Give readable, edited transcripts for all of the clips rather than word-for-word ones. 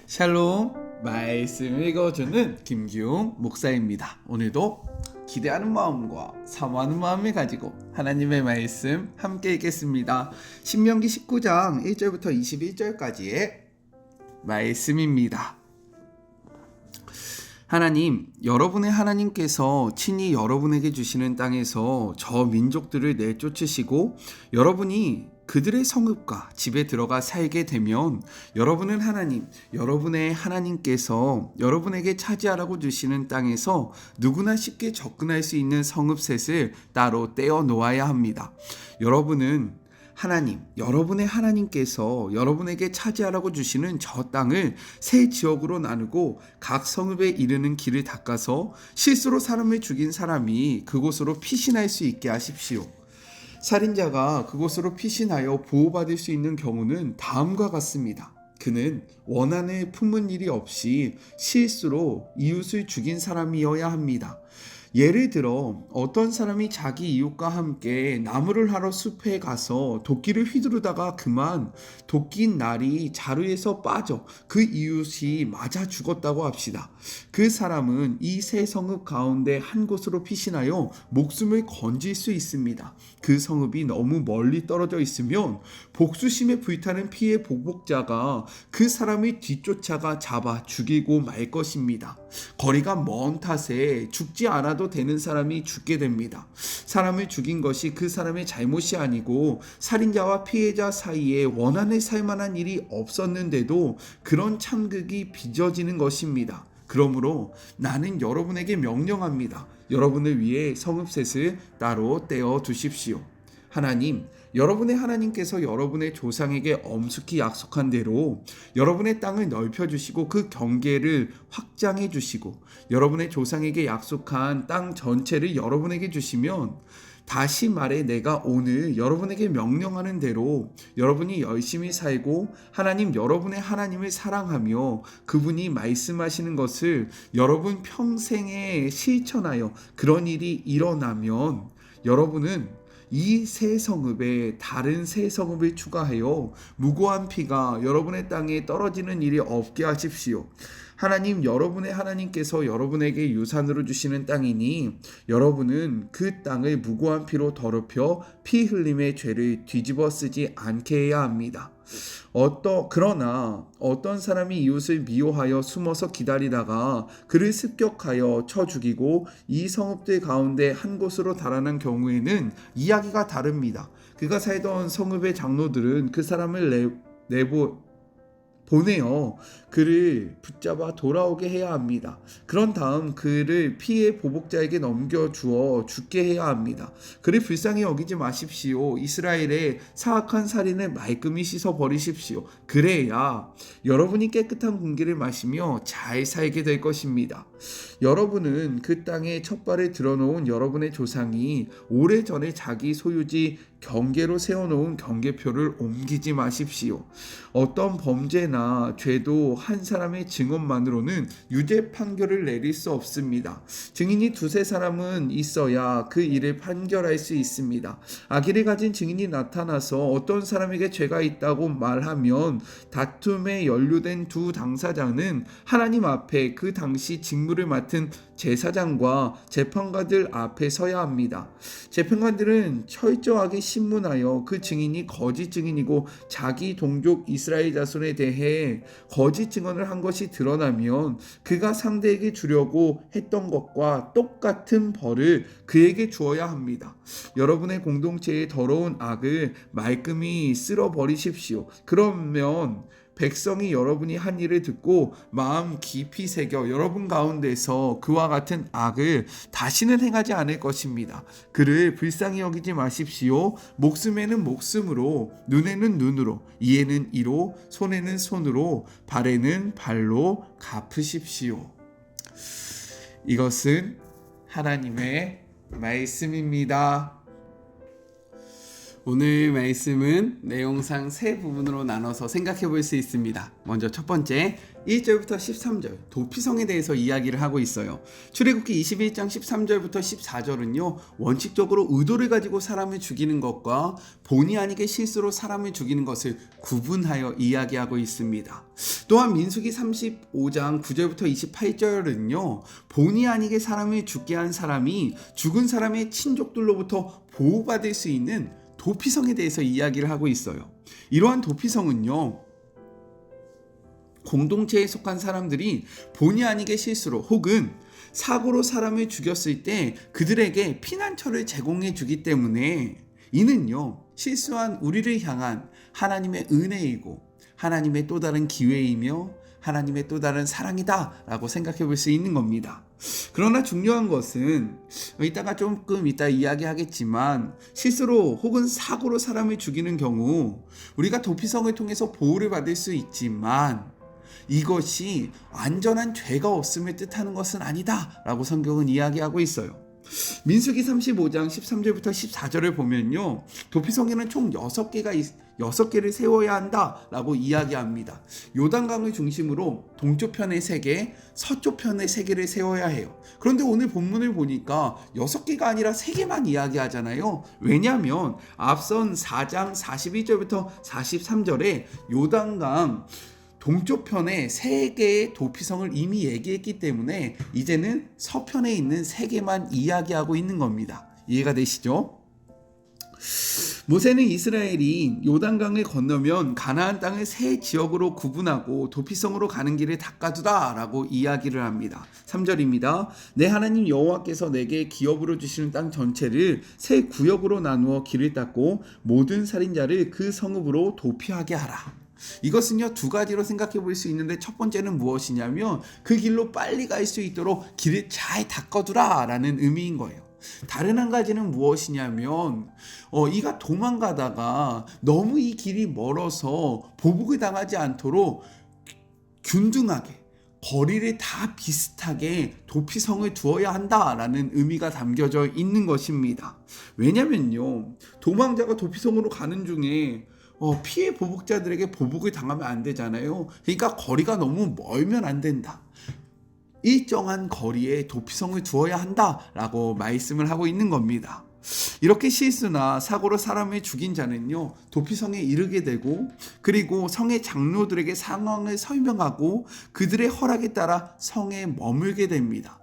샬롬, 말씀 읽어주는 김기웅 목사입니다. 오늘도 기대하는 마음과 사모하는 마음을 가지고 하나님의 말씀 함께 읽겠습니다. 신명기 19장 1절부터 21절까지의 말씀입니다. 하나님, 여러분의 하나님께서 친히 여러분에게 주시는 땅에서 저 민족들을 내쫓으시고 여러분이 그들의 성읍과 집에 들어가 살게 되면 여러분은 하나님, 여러분의 하나님께서 여러분에게 차지하라고 주시는 땅에서 누구나 쉽게 접근할 수 있는 성읍 셋을 따로 떼어 놓아야 합니다. 여러분은 하나님, 여러분의 하나님께서 여러분에게 차지하라고 주시는 저 땅을 세 지역으로 나누고 각 성읍에 이르는 길을 닦아서 실수로 사람을 죽인 사람이 그곳으로 피신할 수 있게 하십시오. 살인자가 그곳으로 피신하여 보호받을 수 있는 경우는 다음과 같습니다. 그는 원한을 품은 일이 없이 실수로 이웃을 죽인 사람이어야 합니다. 예를 들어 어떤 사람이 자기 이웃과 함께 나무를 하러 숲에 가서 도끼를 휘두르다가 그만 도끼인 날이 자루에서 빠져 그 이웃이 맞아 죽었다고 합시다. 그 사람은 이 세 성읍 가운데 한 곳으로 피신하여 목숨을 건질 수 있습니다. 그 성읍이 너무 멀리 떨어져 있으면 복수심에 불타는 피해 보복자가 그 사람을 뒤쫓아가 잡아 죽이고 말 것입니다. 거리가 먼 탓에 죽지 않아도 되는 사람이 죽게 됩니다. 사람을 죽인 것이 그 사람의 잘못이 아니고 살인자와 피해자 사이에 원한을 살 만한 일이 없었는데도 그런 참극이 빚어지는 것입니다. 그러므로 나는 여러분에게 명령합니다. 여러분을 위해 성읍셋을 따로 떼어 두십시오. 하나님, 여러분의 하나님께서 여러분의 조상에게 엄숙히 약속한 대로 여러분의 땅을 넓혀주시고 그 경계를 확장해 주시고 여러분의 조상에게 약속한 땅 전체를 여러분에게 주시면 다시 말해 내가 오늘 여러분에게 명령하는 대로 여러분이 열심히 살고 하나님 여러분의 하나님을 사랑하며 그분이 말씀하시는 것을 여러분 평생에 실천하여 그런 일이 일어나면 여러분은 이 세 성읍에 다른 세 성읍을 추가하여 무고한 피가 여러분의 땅에 떨어지는 일이 없게 하십시오. 하나님, 여러분의 하나님께서 여러분에게 유산으로 주시는 땅이니 여러분은 그 땅을 무고한 피로 더럽혀 피 흘림의 죄를 뒤집어 쓰지 않게 해야 합니다. 그러나 어떤 사람이 이웃을 미워하여 숨어서 기다리다가 그를 습격하여 쳐 죽이고 이 성읍들 가운데 한 곳으로 달아난 경우에는 이야기가 다릅니다. 그가 살던 성읍의 장로들은 그 사람을 보내어 그를 붙잡아 돌아오게 해야 합니다. 그런 다음 그를 피해 보복자에게 넘겨주어 죽게 해야 합니다. 그를 불쌍히 여기지 마십시오. 이스라엘의 사악한 살인을 말끔히 씻어버리십시오. 그래야 여러분이 깨끗한 공기를 마시며 잘 살게 될 것입니다. 여러분은 그 땅에 첫발을 들어놓은 여러분의 조상이 오래전에 자기 소유지 경계로 세워놓은 경계표를 옮기지 마십시오. 어떤 범죄나 죄도 한 사람의 증언만으로는 유죄 판결을 내릴 수 없습니다. 증인이 두세 사람은 있어야 그 일을 판결할 수 있습니다. 악의를 가진 증인이 나타나서 어떤 사람에게 죄가 있다고 말하면 다툼에 연루된 두 당사자는 하나님 앞에 그 당시 직무를 맡은 제사장과 재판관들 앞에 서야 합니다. 재판관들은 철저하게 신문하여 그 증인이 거짓 증인이고 자기 동족 이스라엘 자손에 대해 거짓 증언을 한 것이 드러나면 그가 상대에게 주려고 했던 것과 똑같은 벌을 그에게 주어야 합니다. 여러분의 공동체의 더러운 악을 말끔히 쓸어버리십시오. 그러면 백성이 여러분이 한 일을 듣고 마음 깊이 새겨 여러분 가운데서 그와 같은 악을 다시는 행하지 않을 것입니다. 그를 불쌍히 여기지 마십시오. 목숨에는 목숨으로, 눈에는 눈으로, 이에는 이로, 손에는 손으로, 발에는 발로 갚으십시오. 이것은 하나님의 말씀입니다. 오늘 말씀은 내용상 세 부분으로 나눠서 생각해 볼 수 있습니다. 먼저 첫 번째 1절부터 13절 도피성에 대해서 이야기를 하고 있어요. 출애굽기 21장 13절부터 14절은요 원칙적으로 의도를 가지고 사람을 죽이는 것과 본의 아니게 실수로 사람을 죽이는 것을 구분하여 이야기하고 있습니다. 또한 민수기 35장 9절부터 28절은요 본의 아니게 사람을 죽게 한 사람이 죽은 사람의 친족들로부터 보호받을 수 있는 도피성에 대해서 이야기를 하고 있어요. 이러한 도피성은요 공동체에 속한 사람들이 본의 아니게 실수로 혹은 사고로 사람을 죽였을 때 그들에게 피난처를 제공해 주기 때문에 이는요 실수한 우리를 향한 하나님의 은혜이고 하나님의 또 다른 기회이며 하나님의 또 다른 사랑이다 라고 생각해 볼 수 있는 겁니다. 그러나 중요한 것은 이따가 조금 이따 이야기하겠지만 실수로 혹은 사고로 사람을 죽이는 경우 우리가 도피성을 통해서 보호를 받을 수 있지만 이것이 완전한 죄가 없음을 뜻하는 것은 아니다 라고 성경은 이야기하고 있어요. 민수기 35장 13절부터 14절을 보면요 도피성에는 총 6개를 세워야 한다라고 이야기합니다. 요단강을 중심으로 동쪽편에 3개, 서쪽편에 3개를 세워야 해요. 그런데 오늘 본문을 보니까 6개가 아니라 3개만 이야기하잖아요. 왜냐하면 앞선 4장 42절부터 43절에 요단강 동쪽편에 3개의 도피성을 이미 얘기했기 때문에 이제는 서편에 있는 3개만 이야기하고 있는 겁니다. 이해가 되시죠? 모세는 이스라엘이 요단강을 건너면 가나안 땅을 세 지역으로 구분하고 도피성으로 가는 길을 닦아두라 라고 이야기를 합니다. 3절입니다. 내 하나님 여호와께서 내게 기업으로 주시는 땅 전체를 세 구역으로 나누어 길을 닦고 모든 살인자를 그 성읍으로 도피하게 하라. 이것은요 2가지로 생각해 볼 수 있는데 첫 번째는 무엇이냐면 그 길로 빨리 갈 수 있도록 길을 잘 닦아두라 라는 의미인 거예요. 다른 한 가지는 무엇이냐면 이가 도망가다가 너무 이 길이 멀어서 보복을 당하지 않도록 균등하게 거리를 다 비슷하게 도피성을 두어야 한다라는 의미가 담겨져 있는 것입니다. 왜냐면요 도망자가 도피성으로 가는 중에 피해 보복자들에게 보복을 당하면 안 되잖아요. 그러니까 거리가 너무 멀면 안 된다. 일정한 거리에 도피성을 두어야 한다라고 말씀을 하고 있는 겁니다. 이렇게 실수나 사고로 사람을 죽인 자는요 도피성에 이르게 되고 그리고 성의 장로들에게 상황을 설명하고 그들의 허락에 따라 성에 머물게 됩니다.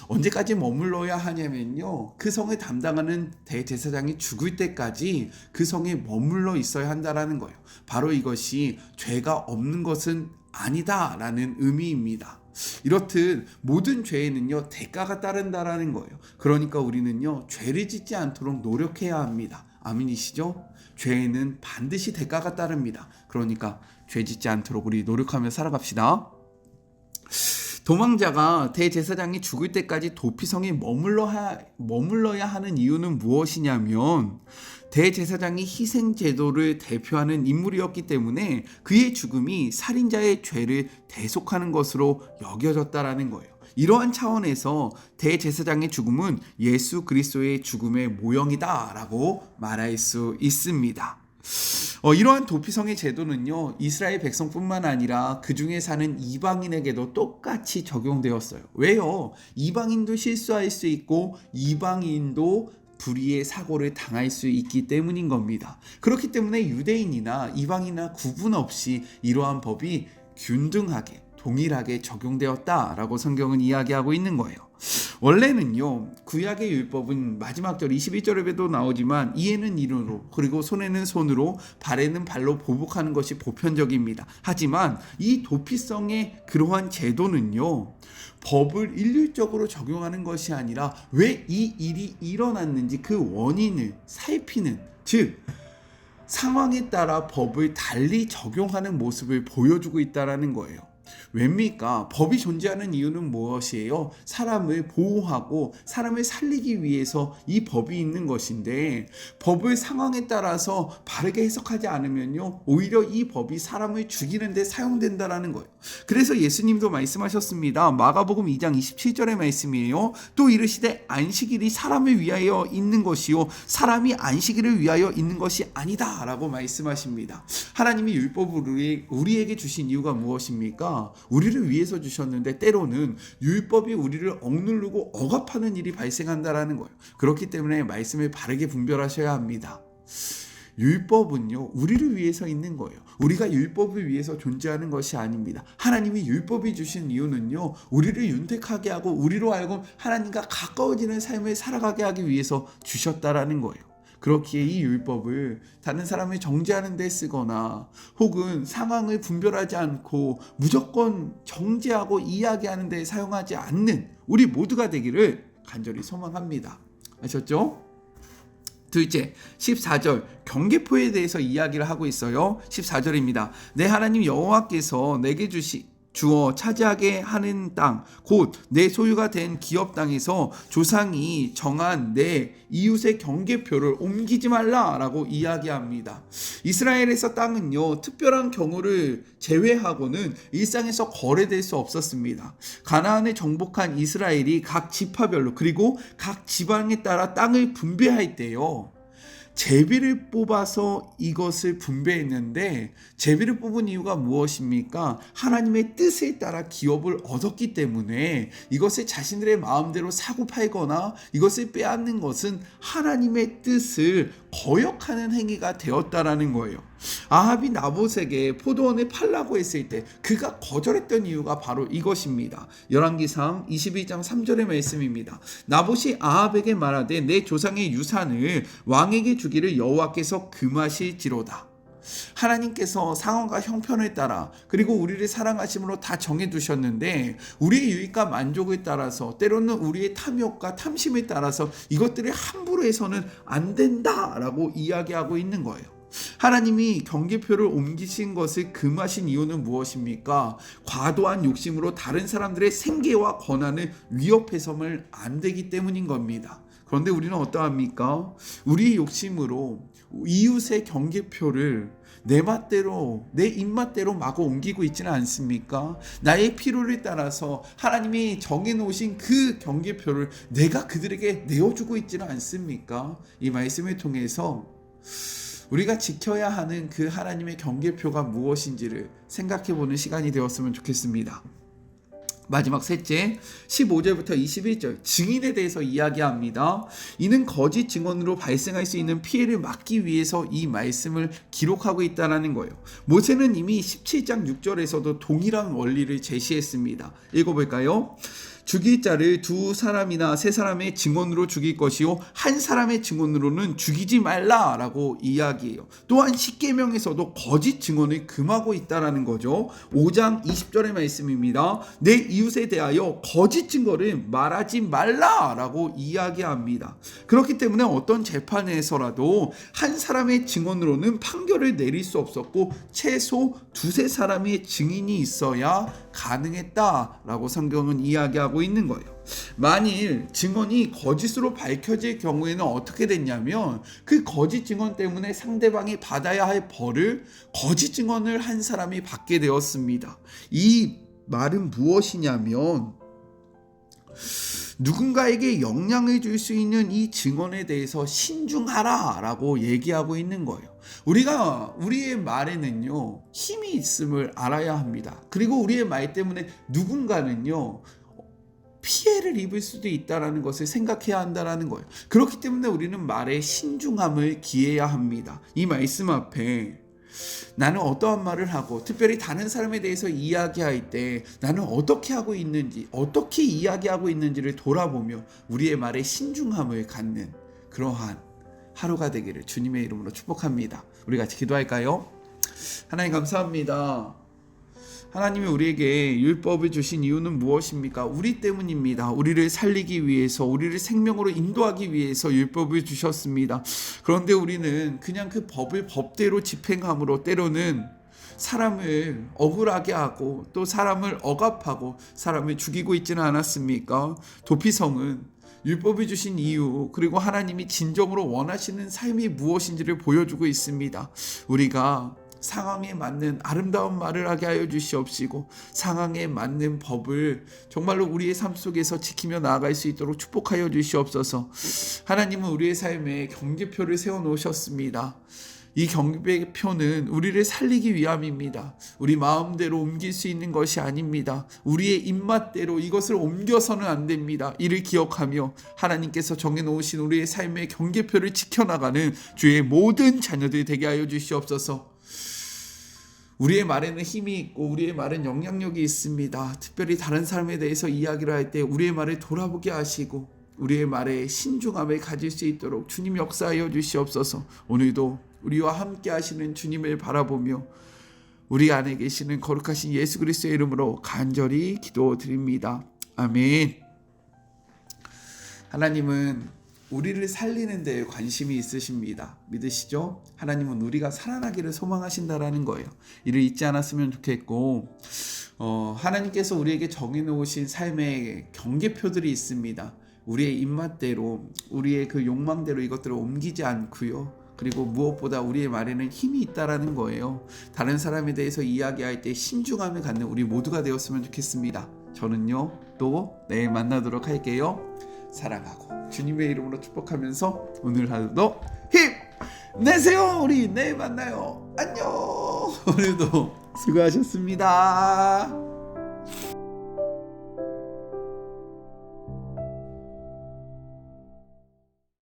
언제까지 머물러야 하냐면요 그 성을 담당하는 대제사장이 죽을 때까지 그 성에 머물러 있어야 한다라는 거예요. 바로 이것이 죄가 없는 것은 아니다라는 의미입니다. 이렇듯 모든 죄에는요 대가가 따른다라는 거예요. 그러니까 우리는요 죄를 짓지 않도록 노력해야 합니다. 아멘이시죠? 죄에는 반드시 대가가 따릅니다. 그러니까 죄 짓지 않도록 우리 노력하며 살아갑시다. 도망자가 대제사장이 죽을 때까지 도피성에 머물러야 하는 이유는 무엇이냐면 대제사장이 희생제도를 대표하는 인물이었기 때문에 그의 죽음이 살인자의 죄를 대속하는 것으로 여겨졌다라는 거예요. 이러한 차원에서 대제사장의 죽음은 예수 그리스도의 죽음의 모형이다라고 말할 수 있습니다. 이러한 도피성의 제도는요 이스라엘 백성뿐만 아니라 그 중에 사는 이방인에게도 똑같이 적용되었어요. 왜요? 이방인도 실수할 수 있고 이방인도 불의의 사고를 당할 수 있기 때문인 겁니다. 그렇기 때문에 유대인이나 이방인이나 구분 없이 이러한 법이 균등하게 동일하게 적용되었다라고 성경은 이야기하고 있는 거예요. 원래는요 구약의 율법은 마지막 절 21절에도 나오지만 이에는 이로 그리고 손에는 손으로 발에는 발로 보복하는 것이 보편적입니다. 하지만 이 도피성의 그러한 제도는요 법을 일률적으로 적용하는 것이 아니라 왜 이 일이 일어났는지 그 원인을 살피는 즉 상황에 따라 법을 달리 적용하는 모습을 보여주고 있다는 거예요. 왜입니까? 법이 존재하는 이유는 무엇이에요? 사람을 보호하고 사람을 살리기 위해서 이 법이 있는 것인데, 법을 상황에 따라서 바르게 해석하지 않으면요, 오히려 이 법이 사람을 죽이는 데 사용된다라는 거예요. 그래서 예수님도 말씀하셨습니다. 마가복음 2장 27절의 말씀이에요. 또 이르시되 안식일이 사람을 위하여 있는 것이요 사람이 안식일을 위하여 있는 것이 아니다 라고 말씀하십니다. 하나님이 율법을 우리에게 주신 이유가 무엇입니까? 우리를 위해서 주셨는데 때로는 율법이 우리를 억누르고 억압하는 일이 발생한다라는 거예요. 그렇기 때문에 말씀을 바르게 분별하셔야 합니다. 율법은요, 우리를 위해서 있는 거예요. 우리가 율법을 위해서 존재하는 것이 아닙니다. 하나님이 율법이 주신 이유는요, 우리를 윤택하게 하고 우리로 하여금 하나님과 가까워지는 삶을 살아가게 하기 위해서 주셨다라는 거예요. 그렇기에 이 율법을 다른 사람을 정죄하는 데 쓰거나 혹은 상황을 분별하지 않고 무조건 정죄하고 이야기하는 데 사용하지 않는 우리 모두가 되기를 간절히 소망합니다. 아셨죠? 둘째, 14절 경계표에 대해서 이야기를 하고 있어요. 14절입니다. 내 하나님 여호와께서 내게 주어 차지하게 하는 땅, 곧 내 소유가 된 기업 땅에서 조상이 정한 내 이웃의 경계표를 옮기지 말라라고 이야기합니다. 이스라엘에서 땅은요, 특별한 경우를 제외하고는 일상에서 거래될 수 없었습니다. 가나안에 정복한 이스라엘이 각 지파별로 그리고 각 지방에 따라 땅을 분배할 때요, 제비를 뽑아서 이것을 분배했는데, 제비를 뽑은 이유가 무엇입니까? 하나님의 뜻에 따라 기업을 얻었기 때문에 이것을 자신들의 마음대로 사고 팔거나 이것을 빼앗는 것은 하나님의 뜻을 거역하는 행위가 되었다라는 거예요. 아합이 나봇에게 포도원을 팔라고 했을 때 그가 거절했던 이유가 바로 이것입니다. 열왕기상 22장 3절의 말씀입니다. 나봇이 아합에게 말하되 내 조상의 유산을 왕에게 주기를 여호와께서 금하실지로다. 하나님께서 상황과 형편에 따라 그리고 우리를 사랑하심으로 다 정해두셨는데, 우리의 유익과 만족에 따라서 때로는 우리의 탐욕과 탐심에 따라서 이것들을 함부로 해서는 안 된다라고 이야기하고 있는 거예요. 하나님이 경계표를 옮기신 것을 금하신 이유는 무엇입니까? 과도한 욕심으로 다른 사람들의 생계와 권한을 위협해서는 안 되기 때문인 겁니다. 그런데 우리는 어떠합니까? 우리의 욕심으로 이웃의 경계표를 내 맛대로, 내 입맛대로 마구 옮기고 있지는 않습니까? 나의 필요를 따라서 하나님이 정해놓으신 그 경계표를 내가 그들에게 내어주고 있지는 않습니까? 이 말씀을 통해서 우리가 지켜야 하는 그 하나님의 경계표가 무엇인지를 생각해보는 시간이 되었으면 좋겠습니다. 마지막 셋째, 15절부터 21절 증인에 대해서 이야기합니다. 이는 거짓 증언으로 발생할 수 있는 피해를 막기 위해서 이 말씀을 기록하고 있다는 거예요. 모세는 이미 17장 6절에서도 동일한 원리를 제시했습니다. 읽어볼까요? 죽일 자를 두 사람이나 세 사람의 증언으로 죽일 것이요 한 사람의 증언으로는 죽이지 말라라고 이야기해요. 또한 십계명에서도 거짓 증언을 금하고 있다라는 거죠. 5장 20절의 말씀입니다. 내 이웃에 대하여 거짓 증거를 말하지 말라라고 이야기합니다. 그렇기 때문에 어떤 재판에서라도 한 사람의 증언으로는 판결을 내릴 수 없었고 최소 두세 사람의 증인이 있어야 가능했다라고 성경은 이야기하고 있는 거예요. 만일 증언이 거짓으로 밝혀질 경우에는 어떻게 됐냐면, 그 거짓 증언 때문에 상대방이 받아야 할 벌을 거짓 증언을 한 사람이 받게 되었습니다. 이 말은 무엇이냐면, 누군가에게 영향을 줄 수 있는 이 증언에 대해서 신중하라 라고 얘기하고 있는 거예요. 우리의 말에는요, 힘이 있음을 알아야 합니다. 그리고 우리의 말 때문에 누군가는요, 피해를 입을 수도 있다는 것을 생각해야 한다는 거예요. 그렇기 때문에 우리는 말에 신중함을 기해야 합니다. 이 말씀 앞에 나는 어떠한 말을 하고 특별히 다른 사람에 대해서 이야기할 때 나는 어떻게 하고 있는지, 어떻게 이야기하고 있는지를 돌아보며 우리의 말에 신중함을 갖는 그러한 하루가 되기를 주님의 이름으로 축복합니다. 우리 같이 기도할까요? 하나님 감사합니다. 하나님이 우리에게 율법을 주신 이유는 무엇입니까? 우리 때문입니다. 우리를 살리기 위해서, 우리를 생명으로 인도하기 위해서 율법을 주셨습니다. 그런데 우리는 그냥 그 법을 법대로 집행함으로 때로는 사람을 억울하게 하고 또 사람을 억압하고 사람을 죽이고 있지는 않았습니까? 도피성은 율법이 주신 이유, 그리고 하나님이 진정으로 원하시는 삶이 무엇인지를 보여주고 있습니다. 우리가 상황에 맞는 아름다운 말을 하게 하여 주시옵시고 상황에 맞는 법을 정말로 우리의 삶 속에서 지키며 나아갈 수 있도록 축복하여 주시옵소서. 하나님은 우리의 삶에 경계표를 세워놓으셨습니다. 이 경계표는 우리를 살리기 위함입니다. 우리 마음대로 옮길 수 있는 것이 아닙니다. 우리의 입맛대로 이것을 옮겨서는 안 됩니다. 이를 기억하며 하나님께서 정해놓으신 우리의 삶의 경계표를 지켜나가는 주의 모든 자녀들이 되게 하여 주시옵소서. 우리의 말에는 힘이 있고 우리의 말은 영향력이 있습니다. 특별히 다른 사람에 대해서 이야기를 할 때 우리의 말을 돌아보게 하시고 우리의 말에 신중함을 가질 수 있도록 주님 역사하여 주시옵소서. 오늘도 우리와 함께 하시는 주님을 바라보며 우리 안에 계시는 거룩하신 예수 그리스도의 이름으로 간절히 기도드립니다. 아멘. 하나님은 우리를 살리는 데 관심이 있으십니다. 믿으시죠? 하나님은 우리가 살아나기를 소망하신다라는 거예요. 이를 잊지 않았으면 좋겠고 하나님께서 우리에게 정해놓으신 삶의 경계표들이 있습니다. 우리의 입맛대로 우리의 그 욕망대로 이것들을 옮기지 않고요. 그리고 무엇보다 우리의 말에는 힘이 있다라는 거예요. 다른 사람에 대해서 이야기할 때 신중함을 갖는 우리 모두가 되었으면 좋겠습니다. 저는요 또 내일 만나도록 할게요. 사랑하고 주님의 이름으로 축복하면서 오늘 하루도 힘내세요. 우리 내일 만나요. 안녕. 오늘도 수고하셨습니다.